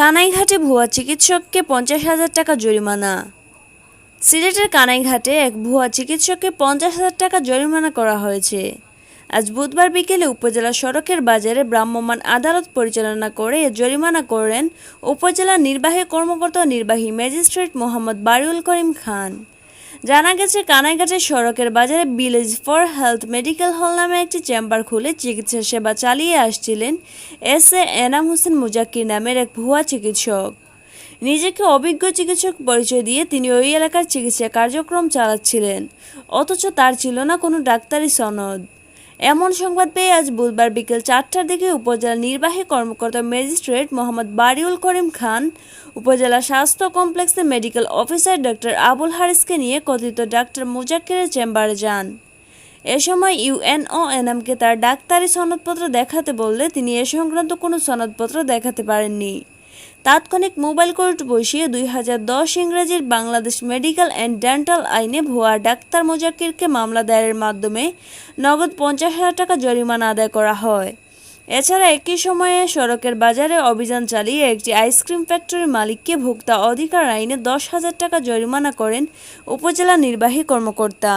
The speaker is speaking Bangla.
কানাইঘাটে ভুয়া চিকিৎসককে 50,000 টাকা জরিমানা। সিলেটের কানাইঘাটে এক ভুয়া চিকিৎসককে 50,000 টাকা জরিমানা করা হয়েছে। আজ বুধবার বিকেলে উপজেলা সড়কের বাজারে ভ্রাম্যমাণ আদালত পরিচালনা করে এ জরিমানা করেন উপজেলা নির্বাহী কর্মকর্তা ও নির্বাহী ম্যাজিস্ট্রেট মোহাম্মদ বারিউল করিম খান। জানা গেছে, কানাইঘাটের সড়কের বাজারে village for health medical hall নামে একটি চেম্বার খুলে চিকিৎসা সেবা চালিয়ে আসছিলেন এস.এ. এনাম হোসেন মুজাক্কির নামের এক ভুয়া চিকিৎসক। নিজেকে অভিজ্ঞ চিকিৎসক পরিচয় দিয়ে তিনি ওই এলাকার চিকিৎসা কার্যক্রম চালাচ্ছিলেন, অথচ তার ছিল না কোনো ডাক্তারি সনদ। এমন সংবাদ পেয়ে আজ বুধবার বিকেল 4টার দিকে উপজেলা নির্বাহী কর্মকর্তা ম্যাজিস্ট্রেট মোহাম্মদ বারিউল করিম খান উপজেলা স্বাস্থ্য কমপ্লেক্সের মেডিকেল অফিসার ডক্টর আবুল হারিসকে নিয়ে কথিত ডাক্তার মুজাক্কিরের চেম্বারে যান। এ সময় ইউএনও এনামকে তার ডাক্তারি সনদপত্র দেখাতে বললে তিনি এ সংক্রান্ত কোনো সনদপত্র দেখাতে পারেননি। তাৎক্ষণিক মোবাইল কোর্ট বসিয়ে 2010 ইংরেজির বাংলাদেশ মেডিকেল অ্যান্ড ডেন্টাল আইনে ভুয়া ডাক্তার মুজাক্কিরকে মামলা দায়েরের মাধ্যমে নগদ 50,000 টাকা জরিমানা আদায় করা হয়। এছাড়া একই সময়ে সড়কের বাজারে অভিযান চালিয়ে একটি আইসক্রিম ফ্যাক্টরির মালিককে ভোক্তা অধিকার আইনে 10,000 টাকা জরিমানা করেন উপজেলা নির্বাহী কর্মকর্তা।